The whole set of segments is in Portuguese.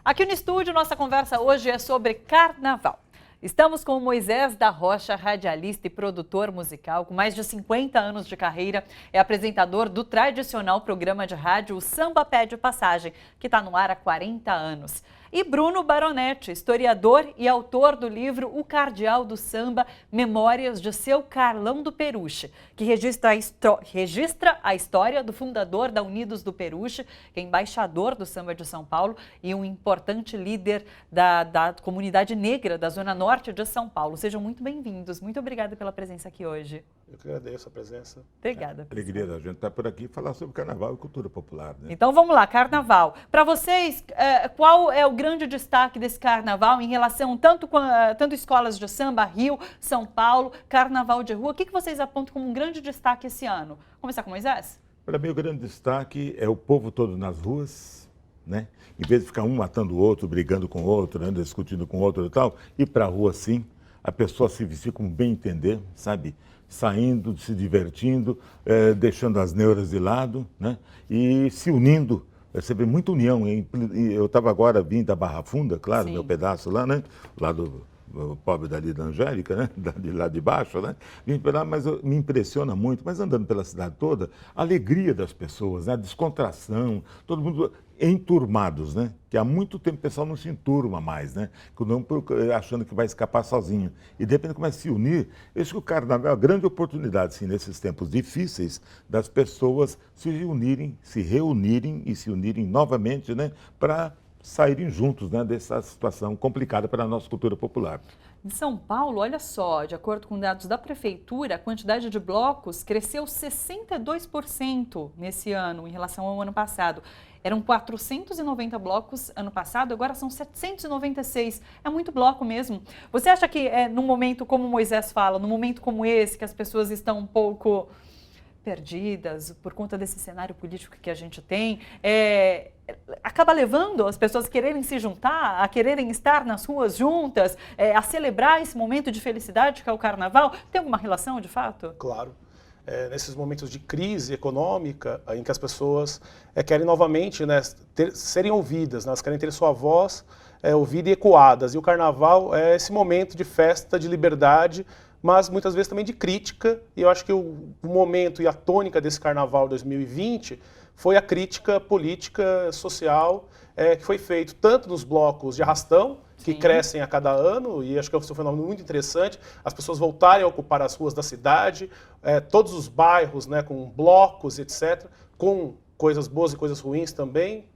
Aqui no estúdio, nossa conversa hoje é sobre carnaval. Estamos com o Moisés da Rocha, radialista e produtor musical, com mais de 50 anos de carreira. É apresentador do tradicional programa de rádio O Samba Pede Passagem, que está no ar há 40 anos. E Bruno Baronetti, historiador e autor do livro O Cardeal do Samba, Memórias de Seu Carlão do Peruche, que registra a história do fundador da Unidos do Peruche, que é embaixador do samba de São Paulo e um importante líder da comunidade negra da Zona Norte de São Paulo. Sejam muito bem-vindos. Muito obrigada pela presença aqui hoje. Eu que agradeço a presença. Obrigada. A alegria da gente estar por aqui e falar sobre carnaval e cultura popular, né? Então vamos lá, carnaval. Para vocês, qual é o grande destaque desse carnaval em relação tanto escolas de samba, Rio, São Paulo, carnaval de rua? O que vocês apontam como um grande destaque esse ano? Vamos começar com o Moisés? Para mim, o grande destaque é o povo todo nas ruas, né? Em vez de ficar um matando o outro, brigando com o outro, né? Discutindo com o outro e tal, ir para a rua sim, a pessoa se vestir como bem entender, sabe? Saindo, se divertindo, deixando as neuras de lado, né? E se unindo. Você vê muita união. Eu estava agora vindo da Barra Funda, claro, Sim. meu pedaço lá, né? Lá do pobre dali da Angélica, né? Lá de baixo, né? Vim para lá, mas me impressiona muito, mas andando pela cidade toda, a alegria das pessoas, né? A descontração, todo mundo enturmados, né? Que há muito tempo o pessoal não se enturma mais, né? Achando que vai escapar sozinho. E de repente começa a se unir. Eu acho que o carnaval é uma grande oportunidade, sim, nesses tempos difíceis, das pessoas se reunirem e se unirem novamente, né? Para saírem juntos, né, dessa situação complicada para a nossa cultura popular. Em São Paulo, olha só, de acordo com dados da Prefeitura, a quantidade de blocos cresceu 62% nesse ano em relação ao ano passado. Eram 490 blocos ano passado, agora são 796. É muito bloco mesmo. Você acha que num momento como o Moisés fala, num momento como esse, que as pessoas estão um pouco perdidas por conta desse cenário político que a gente tem, acaba levando as pessoas a quererem se juntar, a quererem estar nas ruas juntas, a celebrar esse momento de felicidade que é o carnaval? Tem alguma relação, de fato? Claro. Nesses momentos de crise econômica, em que as pessoas querem novamente, né, serem ouvidas, né, elas querem ter sua voz ouvida e ecoadas. E o carnaval é esse momento de festa, de liberdade, mas muitas vezes também de crítica, e eu acho que o momento e a tônica desse Carnaval 2020 foi a crítica política, social, que foi feito tanto nos blocos de arrastão, que Sim. crescem a cada ano, e acho que é um fenômeno muito interessante, as pessoas voltarem a ocupar as ruas da cidade, todos os bairros, né, com blocos, etc., com coisas boas e coisas ruins também,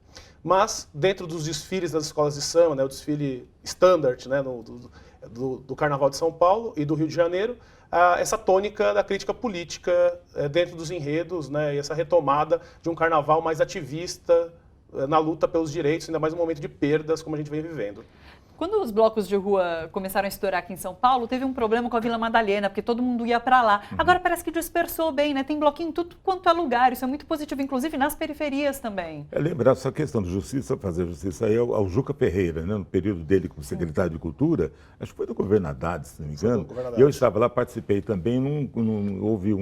mas dentro dos desfiles das escolas de samba, né, o desfile standard, né, do Carnaval de São Paulo e do Rio de Janeiro, essa tônica da crítica política dentro dos enredos, né, e essa retomada de um carnaval mais ativista na luta pelos direitos, ainda mais um momento de perdas como a gente vem vivendo. Quando os blocos de rua começaram a estourar aqui em São Paulo, teve um problema com a Vila Madalena, porque todo mundo ia para lá. Agora parece que dispersou bem, né? Tem bloquinho em tudo quanto é lugar. Isso é muito positivo, inclusive nas periferias também. Lembrar essa questão de justiça, fazer justiça aí ao Juca Ferreira, né? No período dele como secretário de Cultura, acho que foi do governo Haddad, se não me engano. E eu estava lá, participei também, houve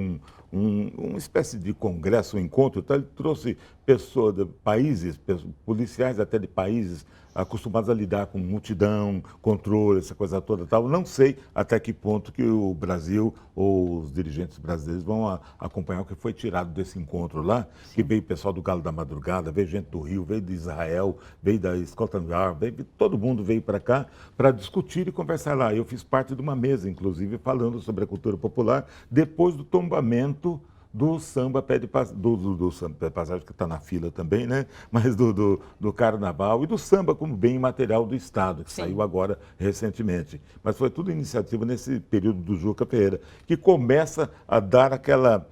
uma espécie de congresso, um encontro, então ele trouxe pessoas de países, policiais até de países acostumados a lidar com multidão, controle, essa coisa toda tal. Não sei até que ponto que o Brasil ou os dirigentes brasileiros vão acompanhar o que foi tirado desse encontro lá, que veio pessoal do Galo da Madrugada, veio gente do Rio, veio de Israel, veio da Scotland Yard, todo mundo veio para cá para discutir e conversar lá. Eu fiz parte de uma mesa, inclusive, falando sobre a cultura popular, depois do tombamento do samba pede passagem, que está na fila também, né? Mas do carnaval e do samba como bem material do Estado, que saiu agora recentemente. Mas foi tudo iniciativa nesse período do Juca Ferreira, que começa a dar aquela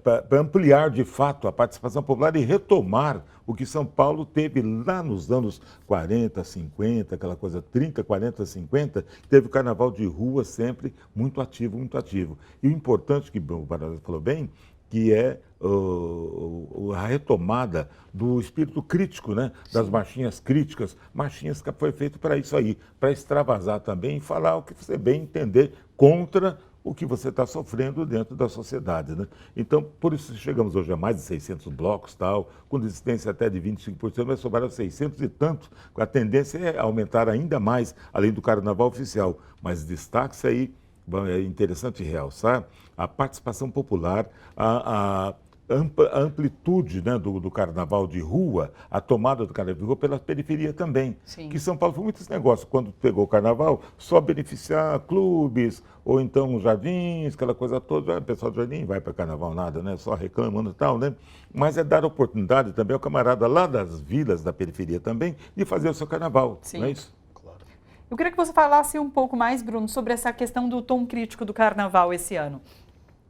para ampliar de fato a participação popular e retomar o que São Paulo teve lá nos anos 40, 50, aquela coisa 30, 40, 50, teve o carnaval de rua sempre muito ativo, muito ativo. E o importante, que o Baralho falou bem, que é a retomada do espírito crítico, né? Das marchinhas críticas, marchinhas que foi feito para isso aí, para extravasar também e falar o que você bem entender contra o que você está sofrendo dentro da sociedade, né? Então, por isso chegamos hoje a mais de 600 blocos, tal, com desistência até de 25%, mas sobraram 600 e tantos. A tendência é aumentar ainda mais, além do carnaval oficial. Mas destaque-se aí, é interessante realçar, a participação popular, a amplitude, né, do carnaval de rua, a tomada do carnaval de rua pela periferia também. Sim. Que São Paulo foi muito esse negócio, quando pegou o carnaval, só beneficiar clubes, ou então jardins, aquela coisa toda. O pessoal do jardim vai para carnaval nada, né, só reclamando e tal, né? Mas é dar oportunidade também ao camarada lá das vilas, da periferia também, de fazer o seu carnaval, Sim. não é isso? Eu queria que você falasse um pouco mais, Bruno, sobre essa questão do tom crítico do carnaval esse ano.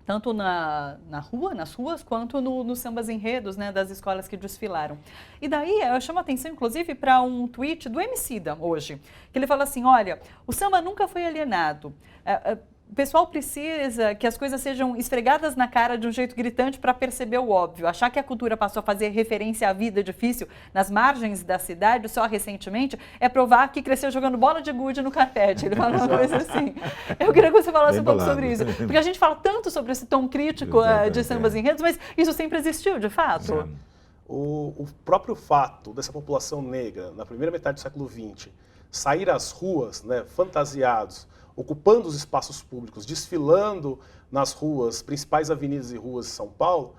Tanto nas ruas, quanto nos sambas enredos, né, das escolas que desfilaram. E daí eu chamo a atenção, inclusive, para um tweet do Emicida hoje, que ele fala assim, olha, o samba nunca foi alienado. O pessoal precisa que as coisas sejam esfregadas na cara de um jeito gritante para perceber o óbvio. Achar que a cultura passou a fazer referência à vida difícil nas margens da cidade só recentemente é provar que cresceu jogando bola de gude no carpete. Ele fala uma coisa assim. Eu queria que você falasse um pouco sobre isso. Porque a gente fala tanto sobre esse tom crítico de sambas enredos, mas isso sempre existiu, de fato. O próprio fato dessa população negra, na primeira metade do século XX, sair às ruas, né, fantasiados, ocupando os espaços públicos, desfilando nas ruas, principais avenidas e ruas de São Paulo,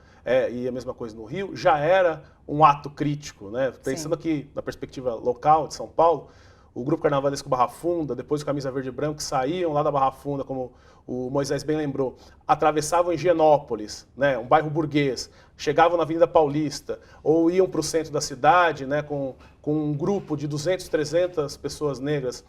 e a mesma coisa no Rio, já era um ato crítico, né? Pensando aqui na perspectiva local de São Paulo, o grupo carnavalesco Barra Funda, depois o Camisa Verde e Branco, que saíam lá da Barra Funda, como o Moisés bem lembrou, atravessavam Higienópolis, né, um bairro burguês, chegavam na Avenida Paulista, ou iam para o centro da cidade, né, com um grupo de 200, 300 pessoas negras,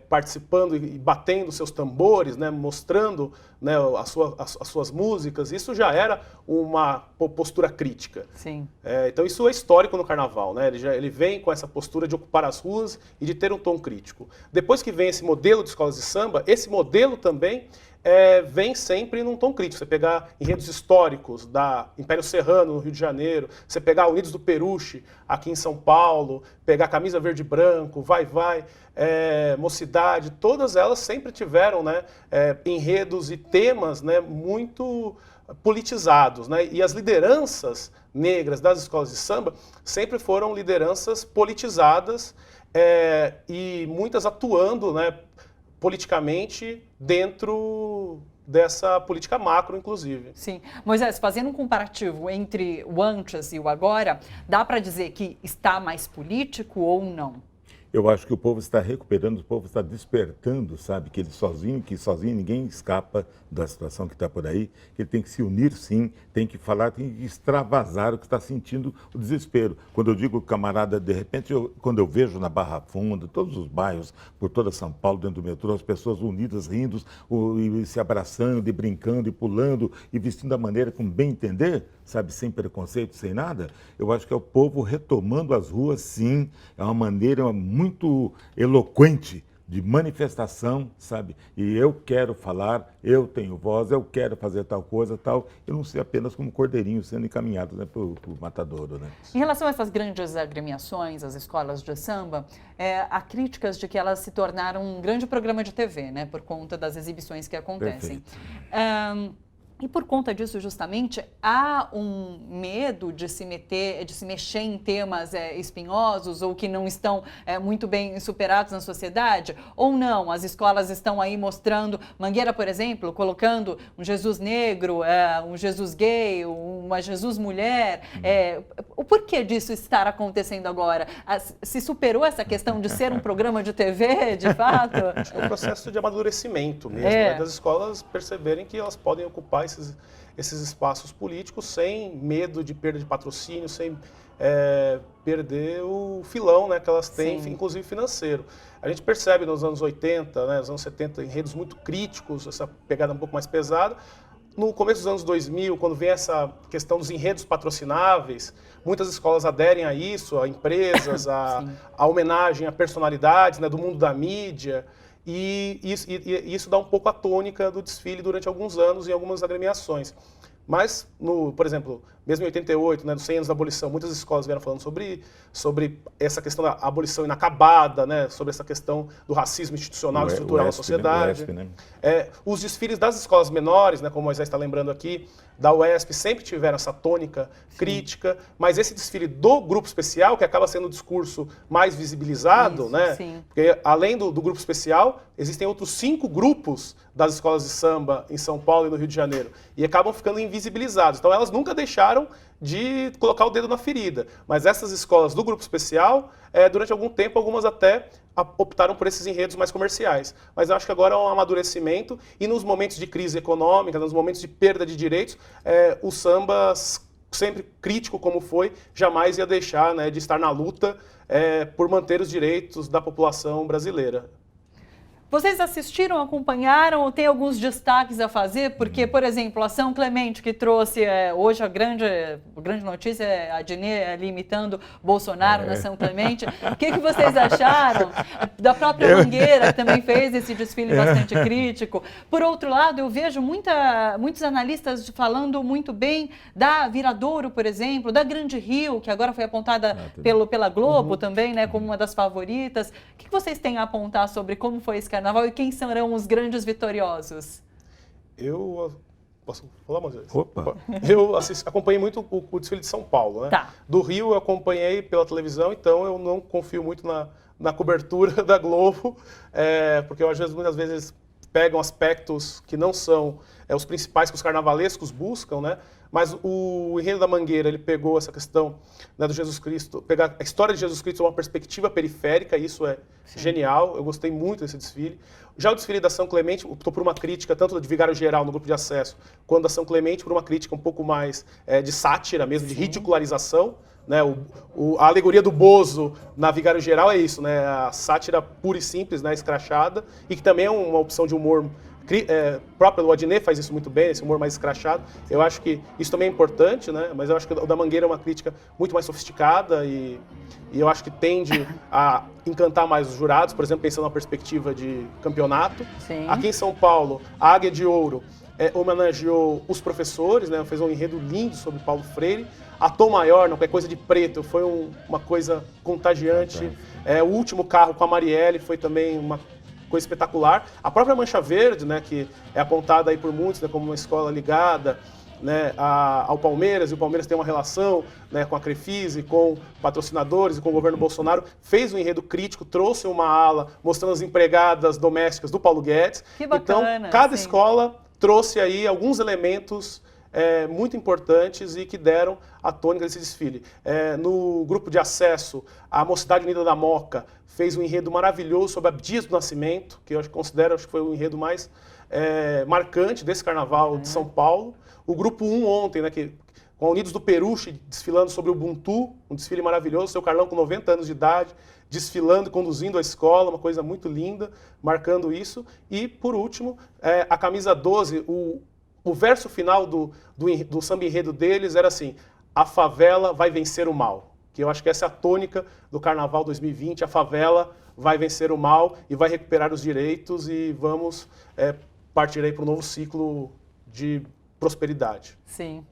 participando e batendo seus tambores, né, mostrando, né, as suas músicas. Isso já era uma postura crítica. Sim. Então isso é histórico no carnaval, né? Ele vem com essa postura de ocupar as ruas e de ter um tom crítico. Depois que vem esse modelo de escolas de samba, esse modelo também vem sempre num tom crítico. Você pegar enredos históricos da Império Serrano, no Rio de Janeiro, você pegar Unidos do Peruche, aqui em São Paulo, pegar Camisa Verde e Branco, Vai, Mocidade, todas elas sempre tiveram, né, enredos e temas, né, muito politizados, né? E as lideranças negras das escolas de samba sempre foram lideranças politizadas e muitas atuando, né, politicamente dentro dessa política macro, inclusive. Sim. Moisés, fazendo um comparativo entre o antes e o agora, dá para dizer que está mais político ou não? Eu acho que o povo está recuperando, o povo está despertando, sabe? Que que sozinho ninguém escapa da situação que está por aí, que ele tem que se unir sim, tem que falar, tem que extravasar o que está sentindo, o desespero. Quando eu digo camarada, de repente, quando eu vejo na Barra Funda, todos os bairros, por toda São Paulo, dentro do metrô, as pessoas unidas, rindo, e se abraçando, e brincando, e pulando, e vestindo da maneira como bem entender, sabe? Sem preconceito, sem nada, eu acho que é o povo retomando as ruas, sim, é uma maneira muito eloquente de manifestação, sabe? E eu quero falar, eu tenho voz, eu quero fazer tal coisa, tal. Eu não sei apenas como cordeirinho sendo encaminhado, né, para o matadouro, né? Em relação a essas grandes agremiações, as escolas de samba, há críticas de que elas se tornaram um grande programa de TV, né? Por conta das exibições que acontecem. E por conta disso, justamente, há um medo de se mexer em temas espinhosos ou que não estão muito bem superados na sociedade? Ou não? As escolas estão aí mostrando, Mangueira, por exemplo, colocando um Jesus negro, um Jesus gay, uma Jesus mulher. O porquê disso estar acontecendo agora? Se superou essa questão de ser um programa de TV, de fato? Acho que é um processo de amadurecimento mesmo, né, das escolas perceberem que elas podem ocupar esses espaços políticos sem medo de perda de patrocínio, sem perder o filão, né, que elas têm, sim, inclusive financeiro. A gente percebe nos anos 80, né, nos anos 70, enredos muito críticos, essa pegada um pouco mais pesada. No começo dos anos 2000, quando vem essa questão dos enredos patrocináveis, muitas escolas aderem a isso, a empresas, a homenagem a personalidades, né, do mundo da mídia. E isso dá um pouco a tônica do desfile durante alguns anos em algumas agremiações. Mas, por exemplo, mesmo em 88, né, dos 100 anos da abolição, muitas escolas vieram falando sobre essa questão da abolição inacabada, né, sobre essa questão do racismo institucional e estrutural na sociedade. Né? Os desfiles das escolas menores, né, como o Moisés está lembrando aqui, da UESP, sempre tiveram essa tônica crítica, mas esse desfile do grupo especial, que acaba sendo o discurso mais visibilizado, né? Porque além do grupo especial, existem outros 5 grupos das escolas de samba em São Paulo e no Rio de Janeiro, e acabam ficando invisibilizados. Então elas nunca deixaram de colocar o dedo na ferida. Mas essas escolas do grupo especial, durante algum tempo, algumas até optaram por esses enredos mais comerciais. Mas eu acho que agora é um amadurecimento, e nos momentos de crise econômica, nos momentos de perda de direitos, o samba, sempre crítico como foi, jamais ia deixar, né, de estar na luta por manter os direitos da população brasileira. Vocês assistiram, acompanharam, tem alguns destaques a fazer? Porque, por exemplo, a São Clemente, que trouxe hoje a grande notícia, é a Adnet ali imitando Bolsonaro na São Clemente. O que vocês acharam? Da própria Mangueira, que também fez esse desfile bastante crítico. Por outro lado, eu vejo muitos analistas falando muito bem da Viradouro, por exemplo, da Grande Rio, que agora foi apontada pela Globo também, né, como uma das favoritas. O que vocês têm a apontar sobre como foi esse carnaval e quem serão os grandes vitoriosos? Posso falar, Moisés? Opa! Eu acompanhei muito o desfile de São Paulo, né? Tá. Do Rio eu acompanhei pela televisão, então eu não confio muito na cobertura da Globo, porque muitas vezes pegam aspectos que não são os principais que os carnavalescos buscam, né? Mas o enredo da Mangueira, ele pegou essa questão, né, do Jesus Cristo, pegar a história de Jesus Cristo uma perspectiva periférica, e isso é genial, eu gostei muito desse desfile. Já o desfile da São Clemente, optou por uma crítica, tanto de Vigário Geral no grupo de acesso, quanto da São Clemente, por uma crítica um pouco mais de sátira mesmo, de ridicularização. Né, a alegoria do Bozo na Vigário Geral é isso, né, a sátira pura e simples, né, escrachada, e que também é uma opção de humor próprio do Adnet, faz isso muito bem, esse humor mais escrachado. Eu acho que isso também é importante, né, mas eu acho que o da Mangueira é uma crítica muito mais sofisticada e eu acho que tende a encantar mais os jurados, por exemplo, pensando na perspectiva de campeonato. Sim. Aqui em São Paulo, a Águia de Ouro homenageou os professores, né, fez um enredo lindo sobre Paulo Freire. A Tom Maior, não, qualquer coisa de preto, foi uma coisa contagiante. O último carro com a Marielle foi também uma coisa espetacular. A própria Mancha Verde, né, que é apontada aí por muitos, né, como uma escola ligada, né, ao Palmeiras, e o Palmeiras tem uma relação, né, com a Crefisa, com patrocinadores e com o governo Bolsonaro, fez um enredo crítico, trouxe uma ala mostrando as empregadas domésticas do Paulo Guedes. Que bacana, então, cada escola trouxe aí alguns elementos muito importantes e que deram a tônica desse desfile. No grupo de acesso, a Mocidade Unida da Moca fez um enredo maravilhoso sobre Abdias do Nascimento, que eu acho que foi o enredo mais marcante desse carnaval de São Paulo. O grupo 1 ontem, né, com a Unidos do Peruche desfilando sobre o Ubuntu, um desfile maravilhoso, seu Carlão com 90 anos de idade, desfilando, conduzindo a escola, uma coisa muito linda, marcando isso. E, por último, a camisa 12, o verso final do samba enredo deles era assim: a favela vai vencer o mal. Que eu acho que essa é a tônica do Carnaval 2020, a favela vai vencer o mal e vai recuperar os direitos e vamos partir aí para um novo ciclo de prosperidade. Sim.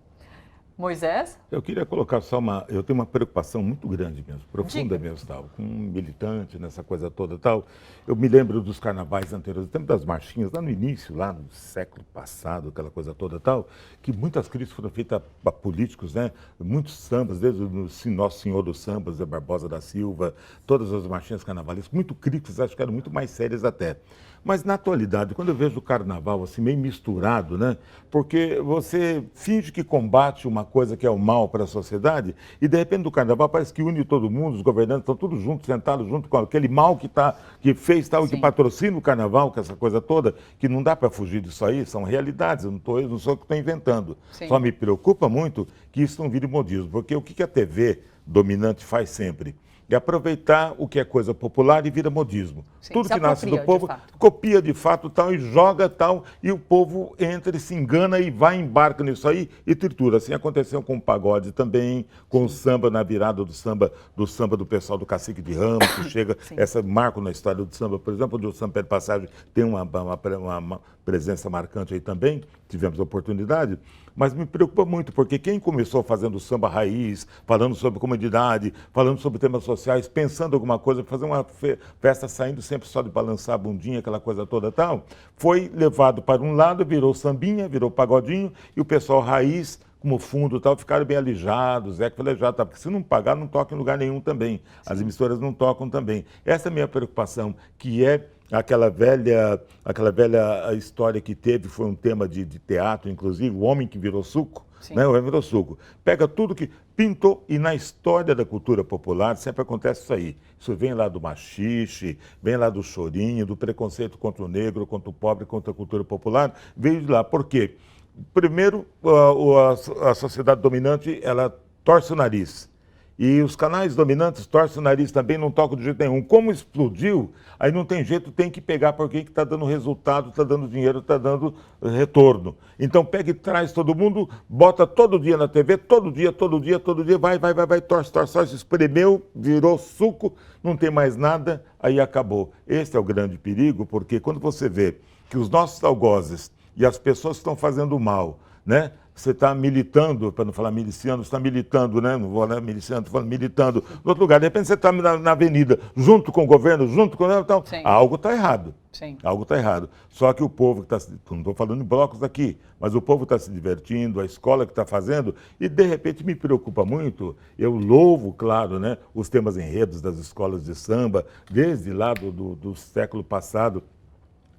Moisés? Eu queria colocar eu tenho uma preocupação muito grande mesmo, profunda mesmo, tal, com um militante nessa coisa toda tal. Eu me lembro dos carnavais anteriores, do tempo das marchinhas, lá no início, lá no século passado, aquela coisa toda tal, que muitas críticas foram feitas a políticos, né? Muitos sambas, desde o Nosso Senhor dos Sambas, Zé Barbosa da Silva, todas as marchinhas carnavalescas, muito críticas, acho que eram muito mais sérias até. Mas na atualidade, quando eu vejo o carnaval assim meio misturado, né? Porque você finge que combate uma coisa que é o mal para a sociedade e de repente do carnaval parece que une todo mundo, os governantes estão todos juntos, sentados junto com aquele mal que fez tal, que patrocina o carnaval, com essa coisa toda, que não dá para fugir disso aí, são realidades, eu não sou eu que estou inventando. Sim. Só me preocupa muito que isso não vire modismo, porque o que a TV dominante faz sempre? E aproveitar o que é coisa popular e vira modismo. Sim, tudo que nasce do povo, copia de fato tal e joga tal, e o povo entra e se engana e vai, embarca nisso aí e tritura. Assim aconteceu com o pagode também, com o samba na virada do samba do pessoal do Cacique de Ramos, que chega, essa marco na história do samba, por exemplo, onde o samba Passagem tem uma presença marcante aí também, tivemos a oportunidade, Mas me preocupa muito, porque quem começou fazendo samba raiz, falando sobre comunidade, falando sobre temas sociais, pensando alguma coisa, fazer uma festa saindo sempre só de balançar a bundinha, aquela coisa toda e tal, foi levado para um lado, virou sambinha, virou pagodinho, e o pessoal raiz, como fundo e tal, ficaram bem alijados, calejado, tá? Porque se não pagar, não toca em lugar nenhum também. As emissoras não tocam também. Essa é a minha preocupação, que é aquela velha história que teve, foi um tema de teatro, inclusive, o homem que virou suco, né? O homem virou suco. Pega tudo que pintou, e na história da cultura popular sempre acontece isso aí. Isso vem lá do machixe, vem lá do chorinho, do preconceito contra o negro, contra o pobre, contra a cultura popular, veio de lá. Por quê? Primeiro, a sociedade dominante, ela torce o nariz. E os canais dominantes torcem o nariz também, não tocam de jeito nenhum. Como explodiu, aí não tem jeito, tem que pegar por quem que está dando resultado, está dando dinheiro, está dando retorno. Então pega e traz todo mundo, bota todo dia na TV, todo dia, vai, torce, espremeu, virou suco, não tem mais nada, aí acabou. Esse é o grande perigo, porque quando você vê que os nossos algozes e as pessoas que estão fazendo mal, né? Você está militando, para não falar miliciano, você está militando, né? Não vou falar miliciano, estou falando militando no outro lugar. De repente você está na avenida, junto com o governo, então algo está errado. Sim. Algo está errado. Só que o povo que está, não estou falando em blocos aqui, mas o povo está se divertindo, a escola que está fazendo, e de repente me preocupa muito, eu louvo, claro, né, os temas enredos das escolas de samba, desde lá do século passado,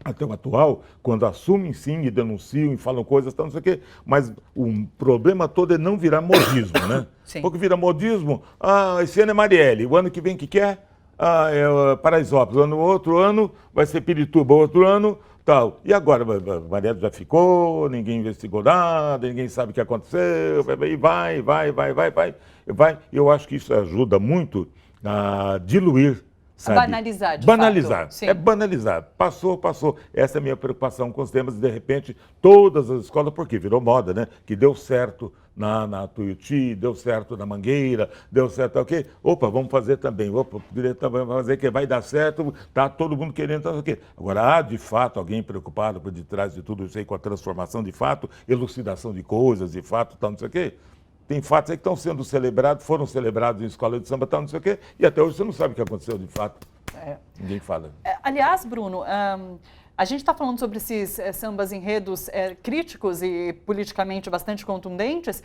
até o atual, quando assumem sim e denunciam e falam coisas, não sei o quê, mas o problema todo é não virar modismo, né? Sim. Porque vira modismo, esse ano é Marielle, o ano que vem o que é? É Paraisópolis, no outro ano vai ser Pirituba, outro ano tal. E agora, Marielle já ficou, ninguém investigou nada, ninguém sabe o que aconteceu, e vai. Eu acho que isso ajuda muito a diluir, sabe? Banalizar, de banalizar. Fato. Sim. É banalizar. Passou. Essa é a minha preocupação com os temas. De repente, todas as escolas, porque virou moda, né? Que deu certo na Tuiuti, deu certo na Mangueira, deu certo aqui. Opa, vamos fazer também. Opa, vamos fazer que vai dar certo. Tá todo mundo querendo, não sei o quê. Agora, há de fato alguém preocupado por detrás de tudo isso aí, com a transformação de fato, elucidação de coisas, de fato, tal, não sei o quê. Tem fatos aí que estão sendo celebrados, foram celebrados em escola de samba, tal, não sei o quê, e até hoje você não sabe o que aconteceu de fato. Ninguém fala. Aliás, Bruno, a gente está falando sobre esses sambas enredos críticos e politicamente bastante contundentes.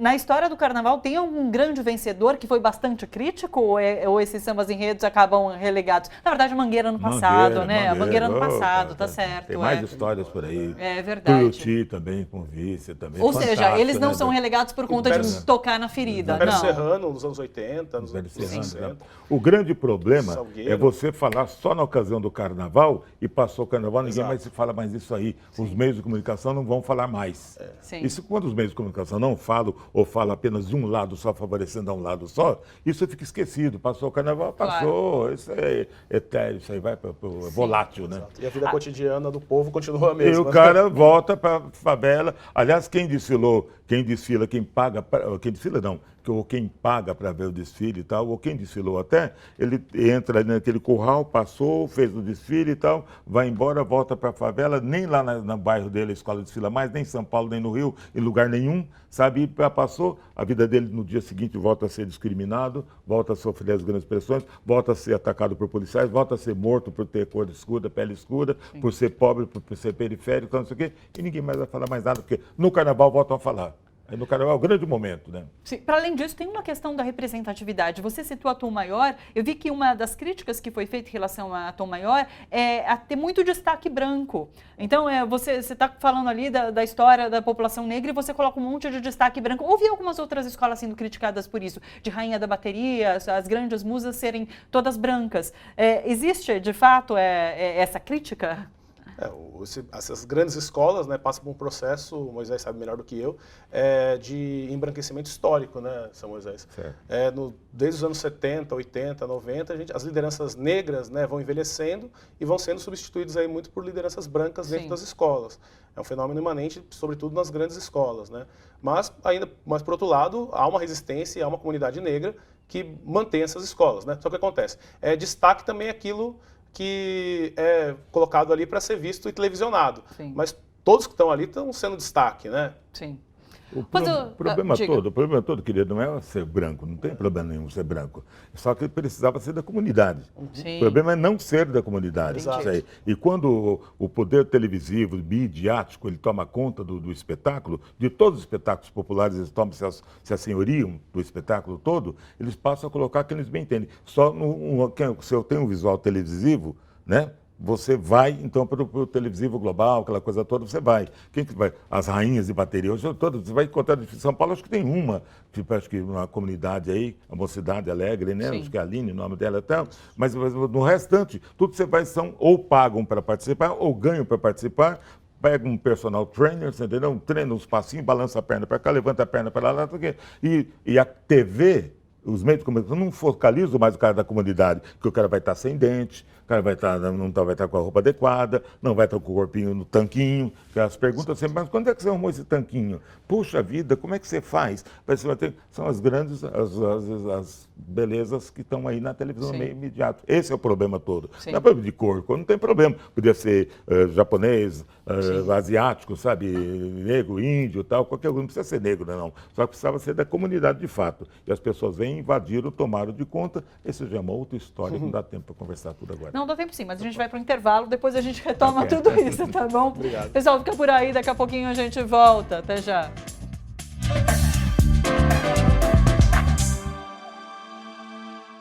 Na história do Carnaval, tem algum grande vencedor que foi bastante crítico ou esses sambas enredos acabam relegados? Na verdade, a Mangueira ano passado, né? A Mangueira ano passado, tá certo. Tem mais histórias por aí. É verdade. Tuiuti também, com vice também. Ou seja, eles não são relegados por conta de tocar na ferida, Império não. Serrano, nos anos 80, nos anos 60. O grande problema Salgueiro. é você falar só na ocasião do Carnaval e passou o Carnaval, ninguém Exato. mais se fala mais isso aí. Sim. Os meios de comunicação não vão falar mais. Isso quando os meios de comunicação não falam ou falam apenas de um lado só, favorecendo a um lado só, isso fica esquecido. Passou o Carnaval, passou. Claro. Isso é etéreo, isso aí vai para o volátil, né? Exato. E a vida cotidiana do povo continua a mesma. E o cara volta para a favela. Aliás, quem desfila, quem paga, quem desfila não, ou quem paga para ver o desfile e tal, ou quem desfilou até, ele entra naquele curral, passou, fez o desfile e tal, vai embora, volta para a favela, nem lá no bairro dele a escola desfila mais, nem em São Paulo, nem no Rio, em lugar nenhum, sabe? E passou, a vida dele no dia seguinte volta a ser discriminado, volta a sofrer as grandes pressões, volta a ser atacado por policiais, volta a ser morto por ter cor escura, pele escura, sim, por ser pobre, por ser periférico, não sei o quê, e ninguém mais vai falar mais nada, porque no Carnaval voltam a falar. Aí no Carnaval é o grande momento, né? Sim, para além disso, tem uma questão da representatividade. Você citou a Tom Maior, eu vi que uma das críticas que foi feita em relação a Tom Maior é a ter muito destaque branco. Então, você está falando ali da história da população negra e você coloca um monte de destaque branco. Ouvi algumas outras escolas sendo criticadas por isso, de rainha da bateria, as grandes musas serem todas brancas. Existe, de fato, essa crítica? Essas grandes escolas, né, passam por um processo, o Moisés sabe melhor do que eu, de embranquecimento histórico, né, São Moisés. Desde os anos 70, 80, 90, as lideranças negras, né, vão envelhecendo e vão sendo substituídas aí muito por lideranças brancas dentro, sim, das escolas. É um fenômeno imanente, sobretudo nas grandes escolas, né? Mas por outro lado, há uma resistência e há uma comunidade negra que mantém essas escolas, né? Só que acontece, destaque também aquilo que é colocado ali para ser visto e televisionado. Sim. Mas todos que estão ali estão sendo destaque, né? Sim. O problema todo, querido, não é ser branco, não tem problema nenhum ser branco. Só que precisava ser da comunidade. Sim. O problema é não ser da comunidade. Exato. E quando o poder televisivo, midiático, ele toma conta do espetáculo, de todos os espetáculos populares, eles tomam se assenioriam do espetáculo todo, eles passam a colocar quem eles bem entendem. Se eu tenho um visual televisivo, né? Você vai, então, para o televisivo global, aquela coisa toda, você vai. Quem que vai? As rainhas de bateria, hoje todas, você vai encontrar em São Paulo, acho que tem uma, tipo, acho que uma comunidade aí, a Mocidade Alegre, né? Sim. Acho que é a Aline, o nome dela até. Mas no restante, tudo você vai, são ou pagam para participar, ou ganham para participar. Pega um personal trainer, você entendeu? Treina uns passinhos, balança a perna para cá, levanta a perna para lá, e a TV, os meios de comunicação não focalizam mais o cara da comunidade, que o cara vai estar sem dente, o cara não vai estar com a roupa adequada, não vai estar com o corpinho no tanquinho. As perguntas sempre, mas quando é que você arrumou esse tanquinho? Puxa vida, como é que você faz? São as grandes, as belezas que estão aí na televisão meio imediato. Esse é o problema todo. Sim. Não é problema de cor, não tem problema. Podia ser japonês, asiático, sabe, negro, índio, tal, qualquer um, não precisa ser negro, não. Só precisava ser da comunidade de fato. E as pessoas vêm, invadiram, tomaram de conta. Esse já é uma outra história, não dá tempo para conversar tudo agora. Não dá tempo sim, mas a gente vai para o intervalo, depois a gente retoma tudo isso, tá bom? Obrigado. Pessoal, fica por aí, daqui a pouquinho a gente volta. Até já.